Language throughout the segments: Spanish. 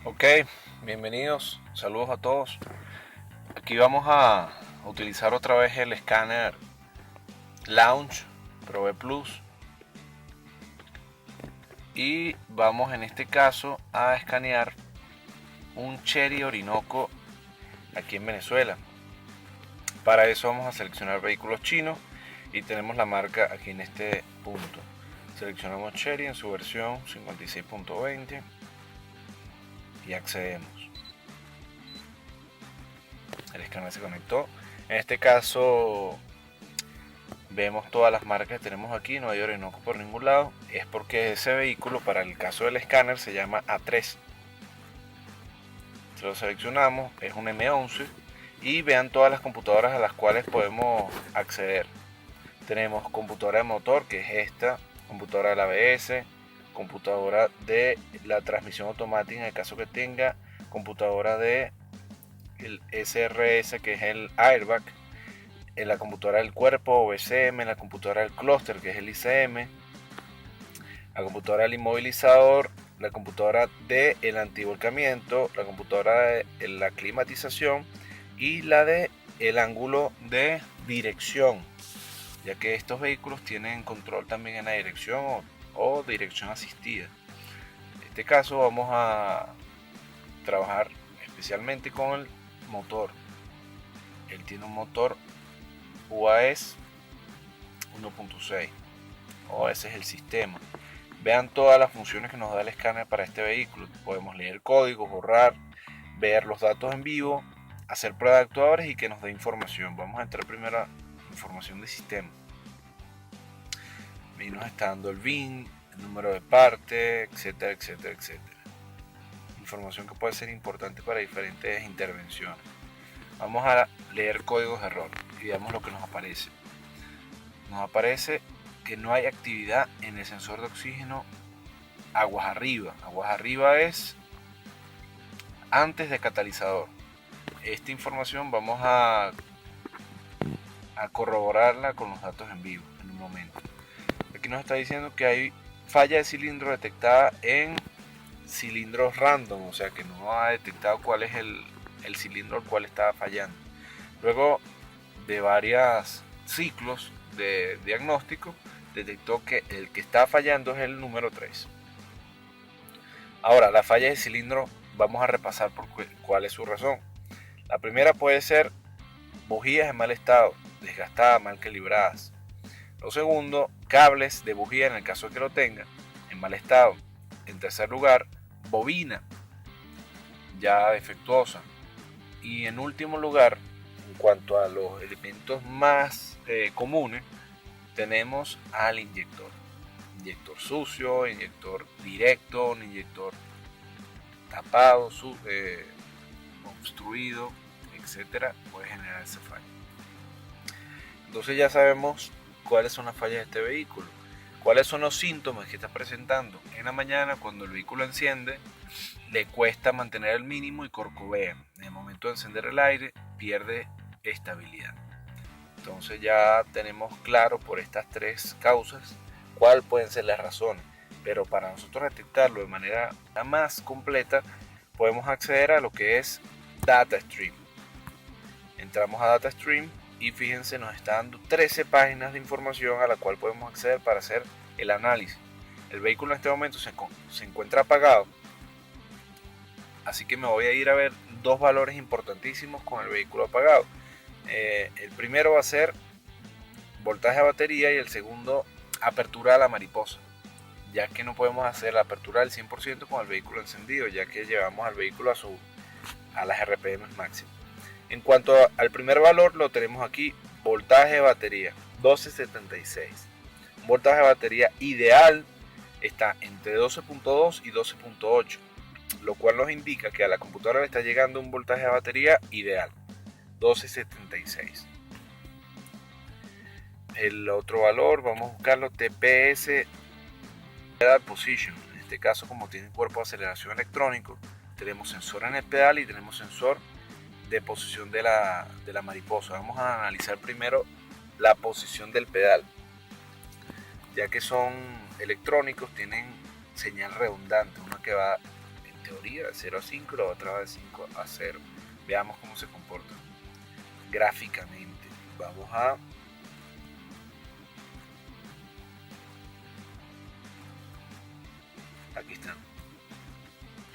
Ok, bienvenidos, saludos a todos. Aquí vamos a utilizar otra vez el escáner Launch Pro V Plus y vamos en este caso a escanear un Chery Orinoco aquí en Venezuela. Para eso vamos a seleccionar vehículos chinos y tenemos la marca aquí en este punto. Seleccionamos Chery en su versión 56.20 y accedemos. El escáner se conectó. En este caso vemos todas las marcas que tenemos aquí, no hay Orinoco por ningún lado. Es porque ese vehículo, para el caso del escáner, se llama A3. Se lo seleccionamos, es un M11 y vean todas las computadoras a las cuales podemos acceder. Tenemos computadora de motor, que es esta, computadora del ABS, computadora de la transmisión automática en el caso que tenga, computadora de el SRS, que es el airbag, en la computadora del cuerpo o VCM, la computadora del clúster, que es el ICM, la computadora del inmovilizador, la computadora del antivolcamiento, la computadora de la climatización y la de el ángulo de dirección, ya que estos vehículos tienen control también en la dirección o dirección asistida. En este caso vamos a trabajar especialmente con el motor. Él tiene un motor UAS 1.6 o ese es el sistema. Vean todas las funciones que nos da el escáner para este vehículo. Podemos leer códigos, borrar, ver los datos en vivo, hacer pruebas de actuadores y que nos dé información. Vamos a entrar primero a información de sistema. Ahí nos está dando el VIN, el número de parte, etcétera, etcétera, etcétera. Información que puede ser importante para diferentes intervenciones. Vamos a leer códigos de error y veamos lo que nos aparece. Nos aparece que no hay actividad en el sensor de oxígeno aguas arriba. Aguas arriba es antes de catalizador. Esta información vamos a corroborarla con los datos en vivo en un momento. Aquí nos está diciendo que hay falla de cilindro detectada en cilindros random, o sea que no ha detectado cuál es el cilindro al cual está fallando. Luego de varios ciclos de diagnóstico, detectó que el que está fallando es el número 3. Ahora, la falla de cilindro, vamos a repasar por cuál es su razón. La primera puede ser bujías en mal estado, desgastadas, mal calibradas. Lo segundo, cables de bujía en el caso de que lo tenga, en mal estado. En tercer lugar, bobina, ya defectuosa. Y en último lugar, en cuanto a los elementos más comunes, tenemos al inyector. Inyector sucio, inyector directo, un inyector tapado, obstruido, etcétera, puede generar esa falla. Entonces ya sabemos cuáles son las fallas de este vehículo. ¿Cuáles son los síntomas que está presentando? En la mañana, cuando el vehículo enciende, le cuesta mantener el mínimo y corcovea. En el momento de encender el aire, pierde estabilidad. Entonces ya tenemos claro por estas tres causas cuáles pueden ser las razones. Pero para nosotros detectarlo de manera más completa, podemos acceder a lo que es DataStream. Entramos a DataStream y fíjense, nos está dando 13 páginas de información a la cual podemos acceder para hacer el análisis. El vehículo en este momento se encuentra apagado, así que me voy a ir a ver dos valores importantísimos con el vehículo apagado. El primero va a ser voltaje de batería y el segundo, apertura a la mariposa, ya que no podemos hacer la apertura del 100% con el vehículo encendido, ya que llevamos al vehículo a las RPM máximas. En cuanto al primer valor, lo tenemos aquí, voltaje de batería 1276. Voltaje de batería ideal está entre 12.2 y 12.8, lo cual nos indica que a la computadora le está llegando un voltaje de batería ideal, 1276. El otro valor, vamos a buscarlo, TPS pedal position. En este caso, como tiene cuerpo de aceleración electrónico, tenemos sensor en el pedal y tenemos sensor de posición de la mariposa. Vamos a analizar primero la posición del pedal, ya que son electrónicos, tienen señal redundante, una que va teoría de 0 a 5 y la otra va de 5 a 0. Veamos cómo se comporta gráficamente. Vamos a aquí están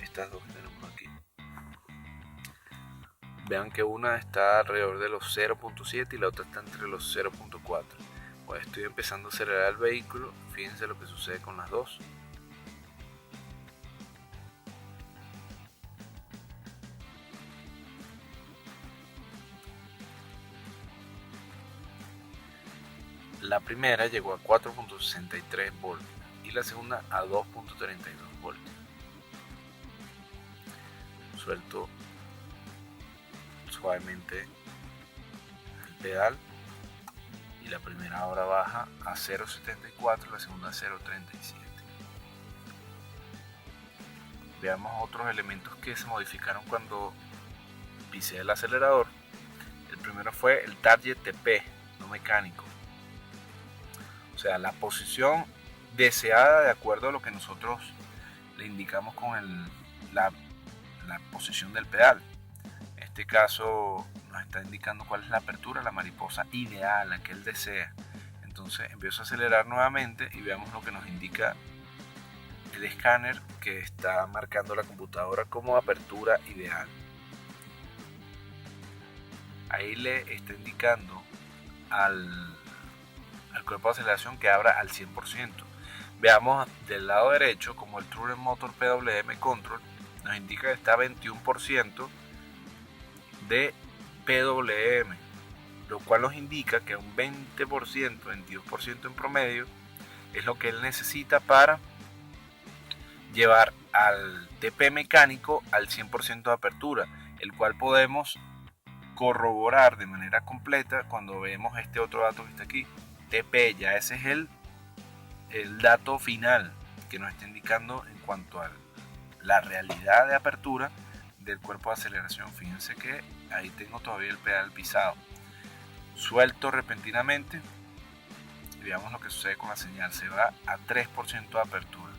estas dos que tenemos aquí. Vean que una está alrededor de los 0.7 y la otra está entre los 0.4. Pues estoy empezando a acelerar el vehículo. Fíjense lo que sucede con las dos. La primera llegó a 4.63 voltios y la segunda a 2.32 voltios. Suelto suavemente el pedal y la primera ahora baja a 0.74 y la segunda a 0.37. Veamos otros elementos que se modificaron cuando pisé el acelerador. El primero fue el target TP, no mecánico. O sea, la posición deseada de acuerdo a lo que nosotros le indicamos con la posición del pedal. En este caso nos está indicando cuál es la apertura, la mariposa ideal, la que él desea. Entonces empiezo a acelerar nuevamente y veamos lo que nos indica el escáner que está marcando la computadora como apertura ideal. Ahí le está indicando al cuerpo de aceleración que abra al 100%. Veamos del lado derecho como el True Motor PWM Control nos indica que está a 21% de PWM, lo cual nos indica que un 20%, 22% en promedio es lo que él necesita para llevar al TP mecánico al 100% de apertura, el cual podemos corroborar de manera completa cuando vemos este otro dato que está aquí, TP. Ya ese es el dato final que nos está indicando en cuanto a la realidad de apertura del cuerpo de aceleración. Fíjense que ahí tengo todavía el pedal pisado. Suelto repentinamente y veamos lo que sucede con la señal. Se va a 3% de apertura,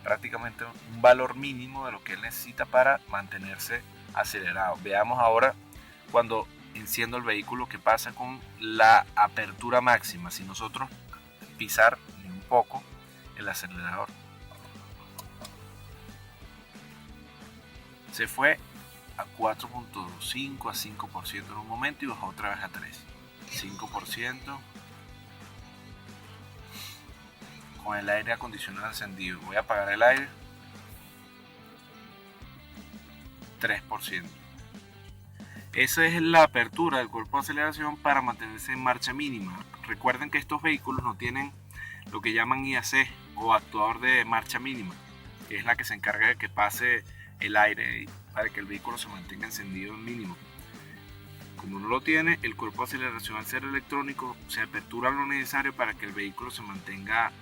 prácticamente un valor mínimo de lo que él necesita para mantenerse acelerado. Veamos ahora cuando enciendo el vehículo qué pasa con la apertura máxima si nosotros pisar ni un poco el acelerador. Se fue a 4.5 a 5% en un momento y bajó otra vez a 3. 5% con el aire acondicionado encendido. Voy a apagar el aire. 3%. Esa es la apertura del cuerpo de aceleración para mantenerse en marcha mínima. Recuerden que estos vehículos no tienen lo que llaman IAC o actuador de marcha mínima, que es la que se encarga de que pase el aire para que el vehículo se mantenga encendido en mínimo. Como no lo tiene, el cuerpo de aceleración al ser electrónico se apertura lo necesario para que el vehículo se mantenga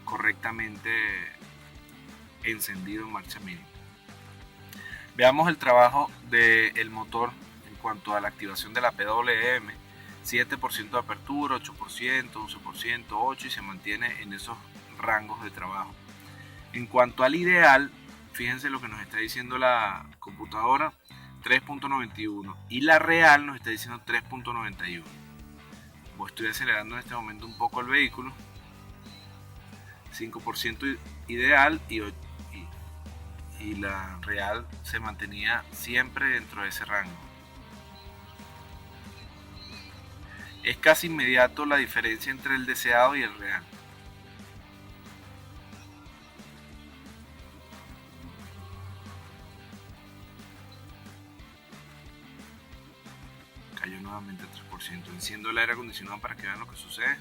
correctamente encendido en marcha mínima. Veamos el trabajo del motor en cuanto a la activación de la PWM. 7% de apertura, 8%, 11%, 8% y se mantiene en esos rangos de trabajo. En cuanto al ideal, fíjense lo que nos está diciendo la computadora, 3.91 y la real nos está diciendo 3.91. Pues estoy acelerando en este momento un poco el vehículo, 5% ideal y la real se mantenía siempre dentro de ese rango. Es casi inmediato la diferencia entre el deseado y el real. Cayó nuevamente al 3%. Enciendo el aire acondicionado para que vean lo que sucede.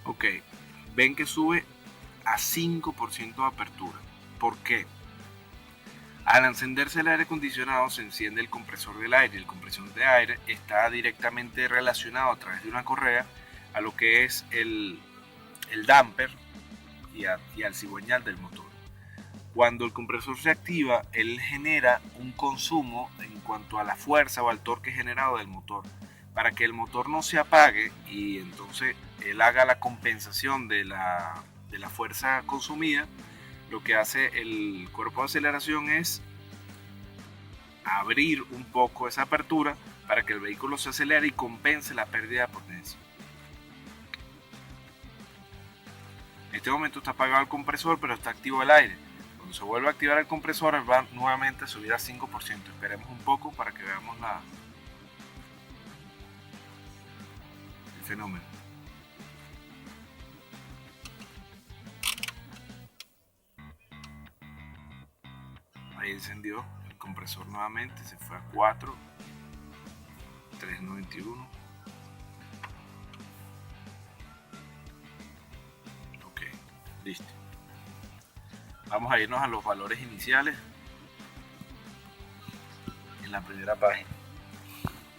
Ok, ven que sube a 5% de apertura. ¿Por qué? Al encenderse el aire acondicionado se enciende el compresor del aire. El compresor de aire está directamente relacionado a través de una correa a lo que es el damper y al cigüeñal del motor. Cuando el compresor se activa, él genera un consumo en cuanto a la fuerza o al torque generado del motor. Para que el motor no se apague y entonces él haga la compensación del la fuerza consumida, lo que hace el cuerpo de aceleración es abrir un poco esa apertura para que el vehículo se acelere y compense la pérdida de potencia. En este momento está apagado el compresor, pero está activo el aire. Cuando se vuelve a activar el compresor, va nuevamente a subir a 5%. Esperemos un poco para que veamos el fenómeno. Ahí encendió el compresor nuevamente, se fue a 4, 391. Ok, listo. Vamos a irnos a los valores iniciales. En la primera página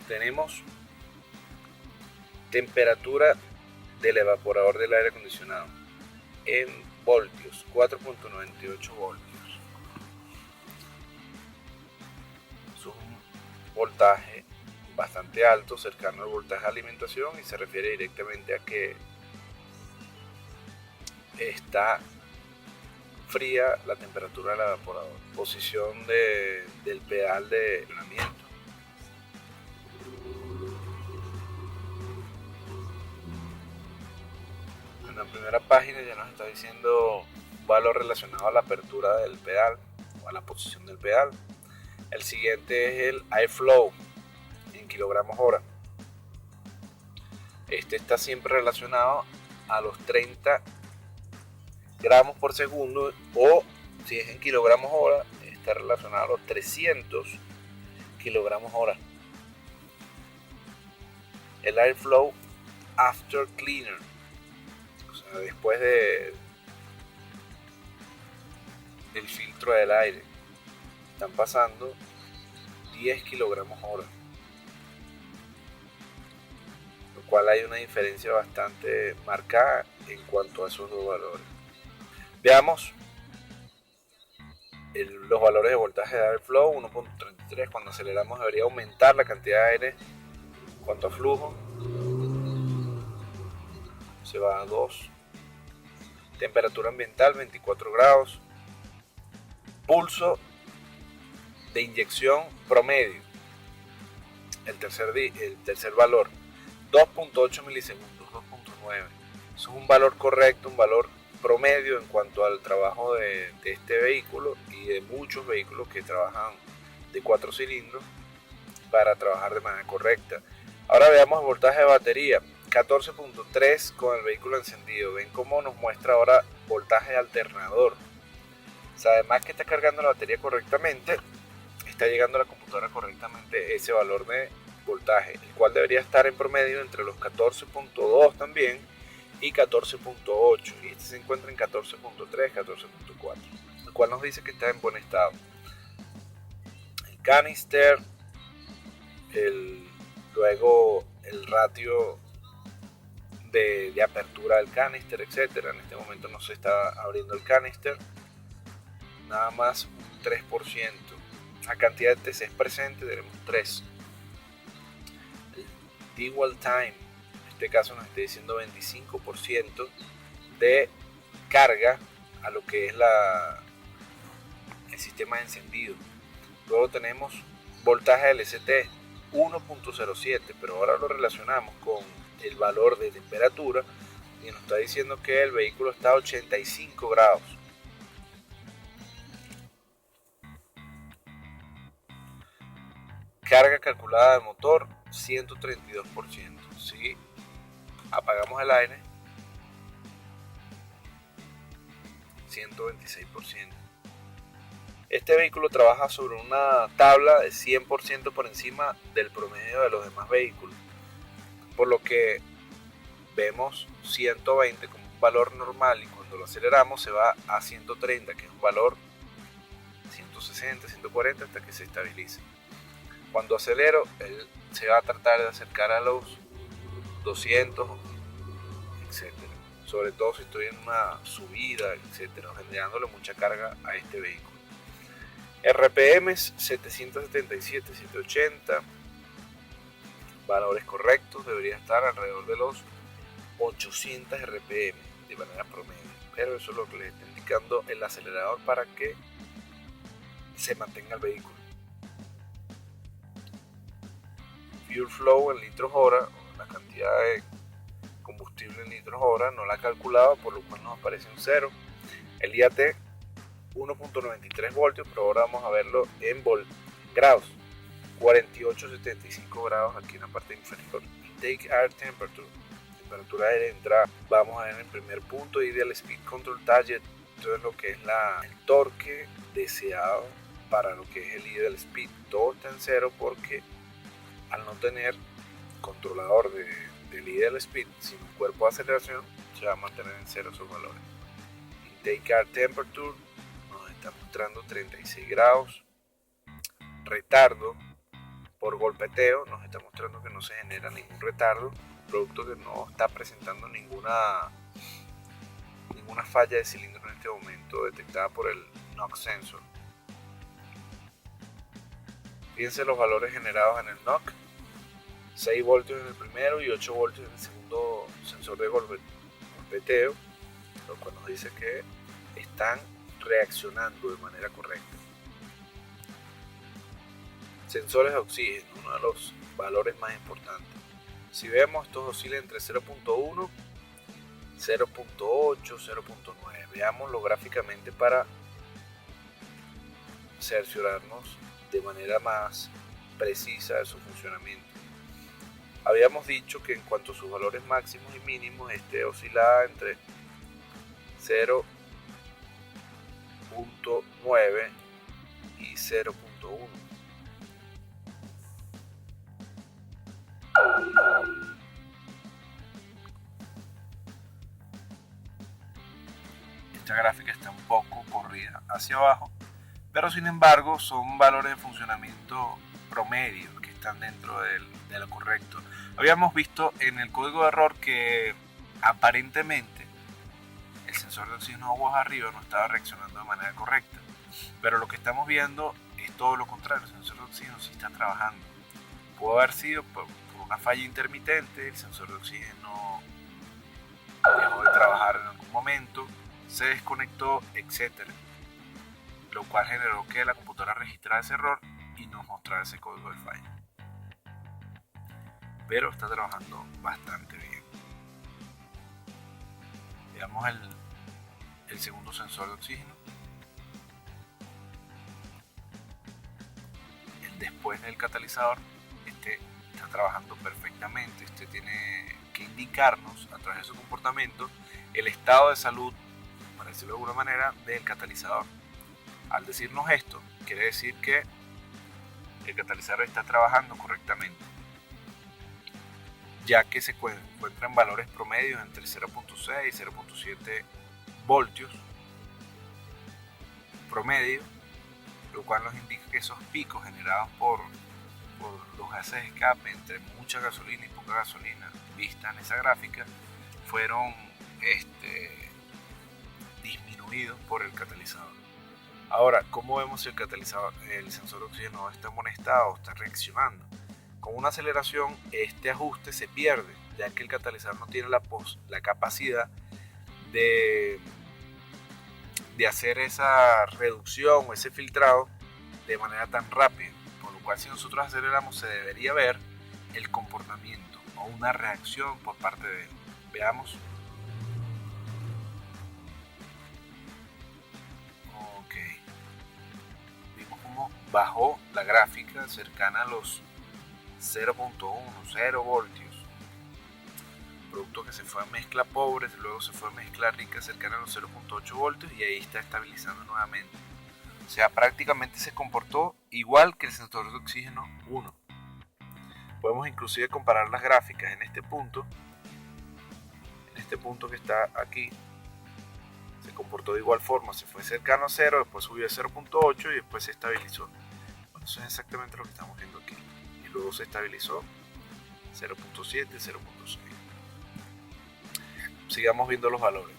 tenemos temperatura del evaporador del aire acondicionado en voltios, 4.98 voltios. Es un voltaje bastante alto, cercano al voltaje de alimentación, y se refiere directamente a que está fría la temperatura del evaporador. Posición del pedal de enfriamiento. En la primera página ya nos está diciendo un valor relacionado a la apertura del pedal o a la posición del pedal. El siguiente es el airflow en kilogramos hora. Este está siempre relacionado a los 30 gramos por segundo, o si es en kilogramos hora, está relacionado a los 300 kilogramos hora. El airflow after cleaner, o sea, después del filtro del aire, están pasando 10 kilogramos hora, lo cual hay una diferencia bastante marcada en cuanto a esos dos valores. Veamos los valores de voltaje de airflow. 1.33, cuando aceleramos debería aumentar la cantidad de aire. En cuanto a flujo, se va a 2. Temperatura ambiental 24 grados. Pulso de inyección promedio, el tercer valor, 2.8 milisegundos, 2.9. Eso es un valor correcto, un valor promedio en cuanto al trabajo de este vehículo y de muchos vehículos que trabajan de 4 cilindros para trabajar de manera correcta. Ahora veamos el voltaje de batería, 14.3 con el vehículo encendido. Ven cómo nos muestra ahora voltaje de alternador. O sea, además que está cargando la batería correctamente, está llegando a la computadora correctamente ese valor de voltaje, el cual debería estar en promedio entre los 14.2 también y 14.8, y este se encuentra en 14.3, 14.4, el cual nos dice que está en buen estado. El canister, luego el ratio de apertura del canister, etcétera. En este momento no se está abriendo el canister, nada más un 3%. La cantidad de TCs presente tenemos 3. El dwell time, en este caso nos está diciendo 25% de carga a lo que es el sistema de encendido. Luego tenemos voltaje LCT 1.07, pero ahora lo relacionamos con el valor de temperatura y nos está diciendo que el vehículo está a 85 grados. Carga calculada del motor 132%. Si apagamos el aire, 126%. Este vehículo trabaja sobre una tabla de 100% por encima del promedio de los demás vehículos, por lo que vemos 120 como un valor normal, y cuando lo aceleramos se va a 130, que es un valor 160, 140 hasta que se estabilice. Cuando acelero, él se va a tratar de acercar a los 200, etc. Sobre todo si estoy en una subida, etc., generándole mucha carga a este vehículo. RPMs 777, 780, valores correctos, debería estar alrededor de los 800 RPM de manera promedio. pero eso es lo que les está indicando el acelerador para que se mantenga el vehículo. Fuel flow en litros hora, la cantidad de combustible en litros hora, no la calculaba, por lo cual nos aparece un 0. El IAT 1.93 voltios, pero ahora vamos a verlo en grados. 48,75 grados aquí en la parte inferior. Intake air temperature, temperatura de entrada. Vamos a ver en el primer punto, ideal speed control target. Esto es lo que es el torque deseado para lo que es el ideal speed. Todo está en 0 porque al no tener controlador del ideal speed, sin un cuerpo de aceleración, se va a mantener en 0 esos valores. Intake air temperature nos está mostrando 36 grados. Retardo por golpeteo nos está mostrando que no se genera ningún retardo, producto que no está presentando ninguna falla de cilindro en este momento detectada por el knock sensor. Fíjense los valores generados en el knock: 6 voltios en el primero y 8 voltios en el segundo sensor de golpeteo, lo cual nos dice que están reaccionando de manera correcta. Sensores de oxígeno, uno de los valores más importantes. Si vemos, estos oscilan entre 0.1, 0.8, 0.9. Veámoslo gráficamente para cerciorarnos de manera más precisa de su funcionamiento. Habíamos dicho que en cuanto a sus valores máximos y mínimos, este oscilaba entre 0.9 y 0.1. Esta gráfica está un poco corrida hacia abajo, pero sin embargo son valores de funcionamiento promedio que están dentro de lo correcto. Habíamos visto en el código de error que aparentemente el sensor de oxígeno aguas arriba no estaba reaccionando de manera correcta, pero lo que estamos viendo es todo lo contrario. El sensor de oxígeno sí está trabajando. Pudo haber sido por una falla intermitente, el sensor de oxígeno dejó de trabajar en algún momento, se desconectó, etc. Lo cual generó que la computadora registrara ese error y nos mostrara ese código de falla. Pero está trabajando bastante bien. Veamos el segundo sensor de oxígeno. El después del catalizador. Este está trabajando perfectamente. Este tiene que indicarnos a través de su comportamiento el estado de salud, para decirlo de alguna manera, del catalizador. Al decirnos esto, quiere decir que el catalizador está trabajando correctamente, ya que se encuentra en valores promedios entre 0.6 y 0.7 voltios promedio, lo cual nos indica que esos picos generados por los gases de escape entre mucha gasolina y poca gasolina vista en esa gráfica fueron disminuidos por el catalizador. Ahora, ¿cómo vemos si el sensor de oxígeno está en buen estado o está reaccionando? Con una aceleración, este ajuste se pierde, ya que el catalizador no tiene la capacidad de hacer esa reducción o ese filtrado de manera tan rápida. Por lo cual, si nosotros aceleramos, se debería ver el comportamiento o una reacción por parte de él. Veamos. Ok. Vimos cómo bajó la gráfica cercana a los 0.1, 0 voltios. Producto que se fue a mezcla pobre, luego se fue a mezcla rica cercana a los 0.8 voltios y ahí está estabilizando nuevamente. O sea, prácticamente se comportó igual que el sensor de oxígeno 1. Podemos inclusive comparar las gráficas en este punto que está aquí. Se comportó de igual forma, se fue cercano a 0, después subió a 0.8 y después se estabilizó. Bueno, eso es exactamente lo que estamos viendo aquí. Y luego se estabilizó 0.7, 0.6. Sigamos viendo los valores.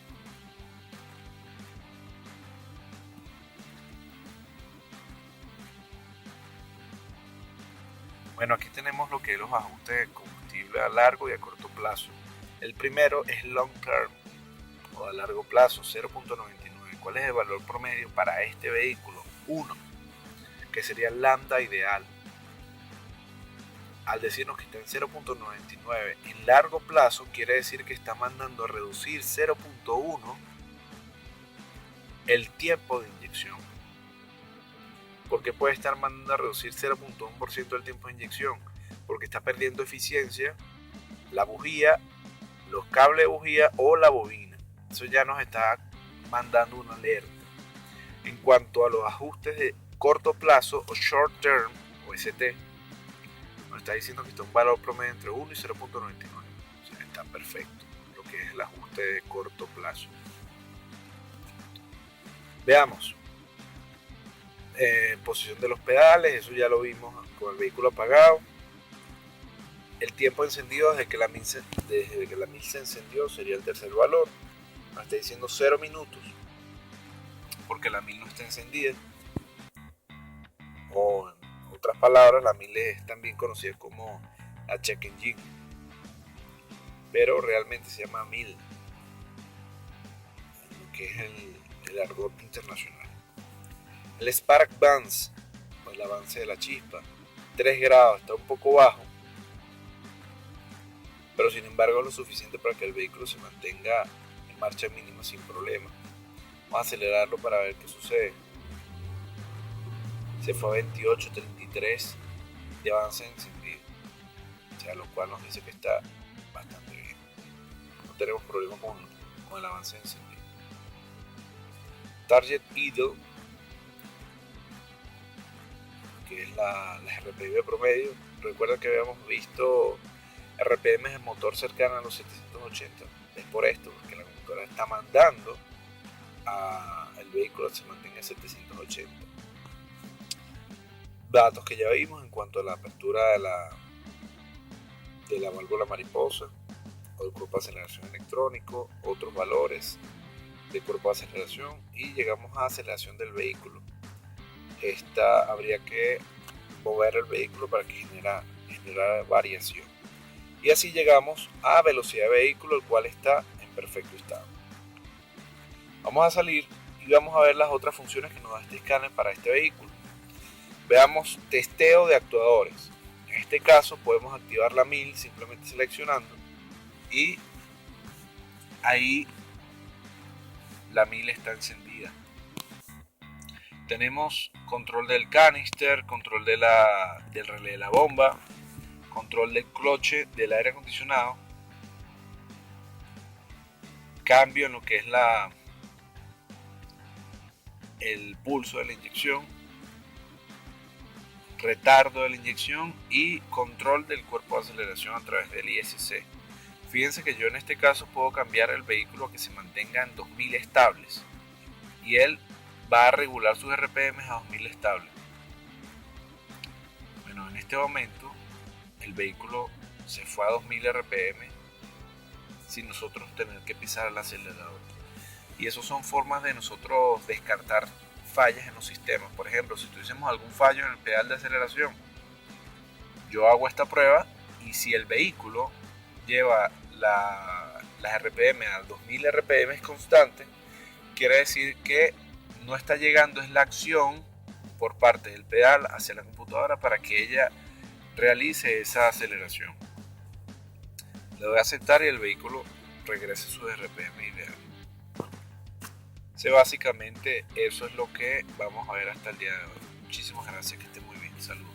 Bueno, aquí tenemos lo que es los ajustes de combustible a largo y a corto plazo. El primero es long term, o a largo plazo 0.99, ¿cuál es el valor promedio para este vehículo? 1, que sería el lambda ideal. Al decirnos que está en 0.99 en largo plazo, quiere decir que está mandando a reducir 0.1 el tiempo de inyección. ¿Por qué puede estar mandando a reducir 0.1% del tiempo de inyección? Porque está perdiendo eficiencia la bujía, los cables de bujía o la bobina. Eso ya nos está mandando una alerta. En cuanto a los ajustes de corto plazo o short term o ST, nos está diciendo que está un valor promedio entre 1 y 0.99. O sea, está perfecto lo que es el ajuste de corto plazo. Veamos. Posición de los pedales, eso ya lo vimos con el vehículo apagado. El tiempo encendido desde que la mil se encendió sería el tercer valor. Nos está diciendo 0 minutos porque la mil no está encendida. O en otras palabras, la mil es también conocida como la check engine, pero realmente se llama mil, lo que es el argot internacional. El spark advance, o el avance de la chispa, 3 grados, está un poco bajo, pero sin embargo es lo suficiente para que el vehículo se mantenga en marcha mínima sin problema. Vamos a acelerarlo para ver qué sucede. Se fue a 28.33 de avance encendido, o sea, lo cual nos dice que está bastante bien. No tenemos problema con el avance encendido. Target idle, que es la RPM promedio. Recuerda que habíamos visto RPM de motor cercana a los 780. Es por esto, porque la computadora está mandando al vehículo que se mantenga a 780. Datos que ya vimos en cuanto a la apertura de la válvula mariposa o el cuerpo de aceleración electrónico, otros valores de cuerpo de aceleración, y llegamos a aceleración del vehículo. Esta habría que mover el vehículo para que generara variación, y así llegamos a velocidad de vehículo, el cual está en perfecto estado. Vamos a salir y vamos a ver las otras funciones que nos da este escáner para este vehículo. Veamos testeo de actuadores. En este caso podemos activar la 1000 simplemente seleccionando, y ahí la 1000 está encendida. Tenemos control del canister, control del relé de la bomba, control del cloche del aire acondicionado, cambio en lo que es el pulso de la inyección, retardo de la inyección y control del cuerpo de aceleración a través del ISC. Fíjense que yo en este caso puedo cambiar el vehículo a que se mantenga en 2000 estables, y él va a regular sus RPM a 2000 estables. Bueno, en este momento el vehículo se fue a 2000 RPM sin nosotros tener que pisar el acelerador. Y eso son formas de nosotros descartar fallas en los sistemas. Por ejemplo, si tuviésemos algún fallo en el pedal de aceleración, yo hago esta prueba, y si el vehículo lleva las RPM a 2000 RPM constante, quiere decir que no está llegando es la acción por parte del pedal hacia la computadora para que ella realice esa aceleración. Le doy a aceptar y el vehículo regresa a su RPM ideal. Básicamente eso es lo que vamos a ver hasta el día de hoy. Muchísimas gracias, que estén muy bien. Saludos.